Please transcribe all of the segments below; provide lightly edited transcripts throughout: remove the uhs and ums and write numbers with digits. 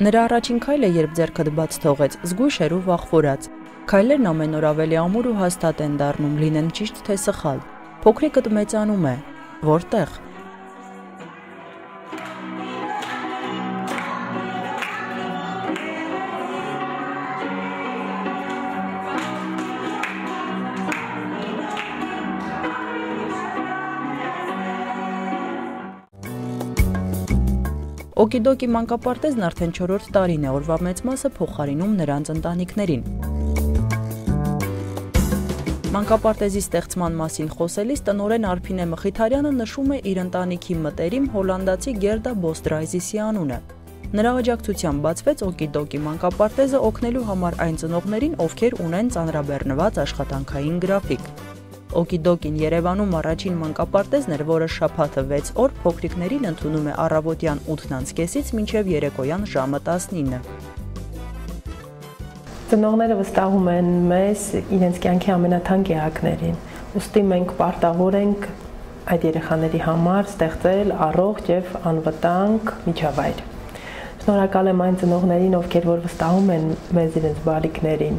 Նրա առաջին քայլը, երբ ձեռքդ բաց թողեց, զգույշ էր ու վախվորած։ Քայլերն ամեն օր ավելի ամուր ու հաստատ են դառնում, լինեն ճիշտ թե սխալ։ Փոքրիկդ մեծանում է։ Որտեղ։ Օկիդոկի մանկապարտեզն արդեն 4-րդ տարին է, օրվա մեծ մասը փոխարինում նրանց ընտանիքներին։ Մանկապարտեզի ստեղծման մասին խոսելիս տնօրեն Արփինե Մխիթարյանը նշում է իր ընտանիքի մտերիմ հոլանդացի Գերդա Բոսդրայզիսի անունը։ Նրա աջակցությամբ բացվեց Օկիդոկի մանկապարտեզը օգնելու համար այն ծնողներին, ովքեր ունեն ծանրաբեռնված աշխատանքային գրաֆիկ։ Օկիդոկին Երևանում առաջին մանկապարտեզն էր, որը շաբաթը 6 օր փոքրիկներին ընդունում է առավոտյան 8:30-ից մինչև երեկոյան ժամը 19։ Ծնողները վստահում են մեզ իրենց կյանքի ամենաթանկ էակներին, ուստի մենք պարտավոր ենք այդ երեխաների համար ստեղծել առողջ եւ անվտանգ միջավայր։ Շնորհակալ եմ այն ծնողներին, ովքեր որ վստահում են մեզ իրենց բարիքներին։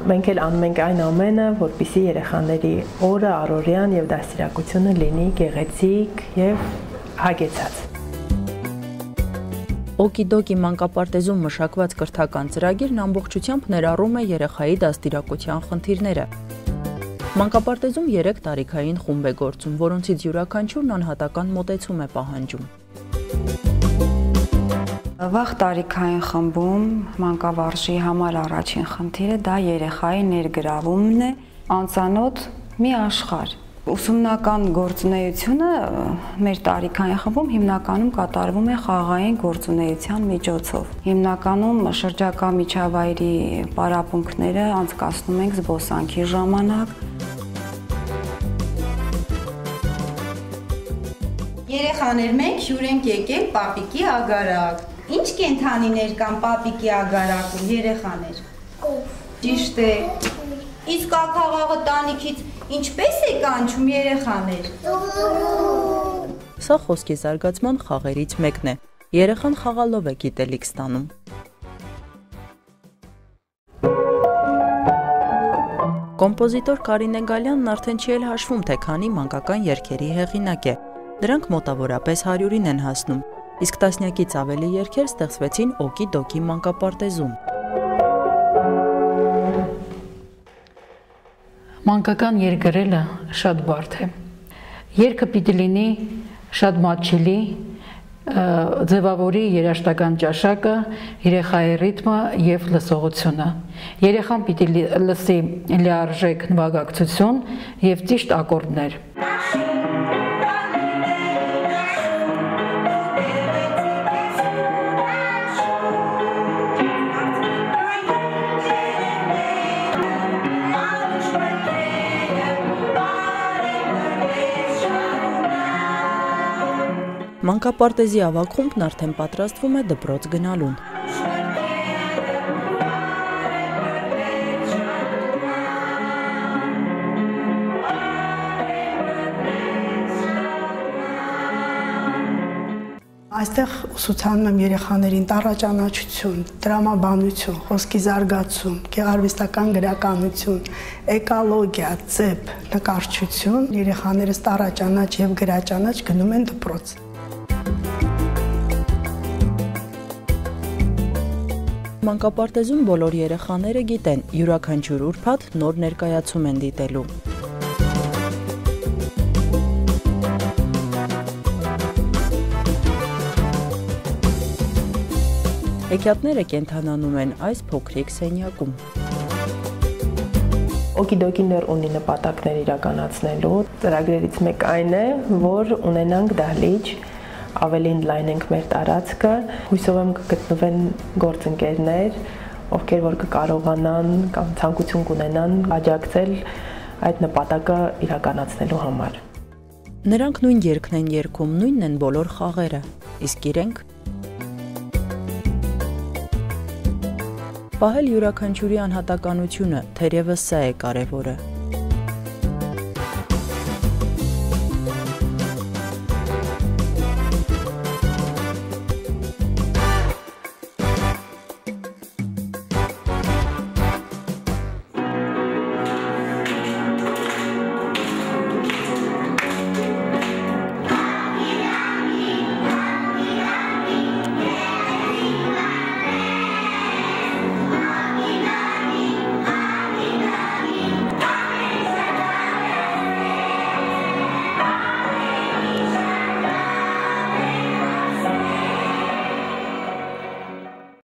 Մենք էլ անում ենք այն ամենը, որպեսզի երեխաների օրը, առօրյան եւ դաստիարակությունը լինի գեղեցիկ եւ հագեցած։ Օկիդոկի մանկապարտեզում մշակված կրթական ծրագիրն ամբողջությամբ ներառում է երեխայի դաստիարակության խնդիրները։ Մանկապարտեզում 3 տարիքային խումբ է գործում, որոնցից յուրաքանչյուրն անհատական մոտեցում է պահանջում։ Վաղ տարիքային խմբում մանկավարժի համար առաջին խնդիրը դա երեխայի ներգրավումն է անծանոթ մի աշխարհ։ Ուսումնական գործունեությունը մեր տարիքային խմբում հիմնականում կատարվում է խաղային գործունեության միջոցով։ Հիմնականում շրջակա միջավայրի պարապմունքները անցկացնում ենք զբոսանքի ժամանակ։ Երեխաներ, մենք հյուր ենք եկել պապիկի ագարակ։ Ինչ կենդանիներ կան պապիկի ագարակում, երեխաներ։ Ճիշտ է։ Իսկ ակաղաղը տանիքից ինչպես է կանչում, երեխաներ։ Սա խոսքի զարգացման խաղերից մեկն է։ Երեխան խաղալով է գիտելիք ստանում։ Կոմպոզիտոր Կարինե Գալյանն արդեն չի էլ հաշվում, թե քանի մանկական երգերի հեղինակ է։ Դրանք մոտավորապես 100-ին են հասնում, իսկ տասնյակից ավելի երգեր ստեղծվեցին Օկիդոկի մանկապարտեզում։ Մանկական երգ գրելը շատ բարդ է։ Երգը պիտի լինի շատ մատչելի, ձևավորի երաժշտական ճաշակը, երեխայի ռիթմը եւ լսողությունը։ Երեխան պիտի լսի լիարժեք նվագակցություն եւ ճիշտ ակորդներ։ Մանկապարտեզի ավագ խումբն արդեն պատրաստվում է դպրոց գնալուն։ Այստեղ ուսուցանում եմ երեխաներին տառաճանաչություն, տրամաբանություն, խոսքի զարգացում, գեղարվեստական գրականություն, էկոլոգիա, ծեփ, նկարչություն։ Երեխաներս տառաճանաչ եւ գրաճանաչ գնում են դպրոց։ Մանկապարտեզում բոլոր երեխաները գիտեն, յուրաքանչյուր ուրբաթ նոր ներկայացում են դիտելու։ Հեքիաթները կենդանանում են այս փոքրիկ սենյակում։ Օկիդոկին ունի նպատակներ իրականացնելու։ Ծրագրերից մեկ այն է, որ ունենանք դահլիճ, ավելի ընդլայնենք մեր տարածքը, հույսով եմ կգտնվեն գործընկերներ, ովքեր որ կկարողանան կամ ցանկություն կունենան աջակցել այդ նպատակը իրականացնելու համար։ Նրանք նույն երգն են երգում, նույնն են բոլոր խաղերը, իսկ իրենք պահել յուրաքանչյուրի անհատականությունը, թերևս սա է կարևորը։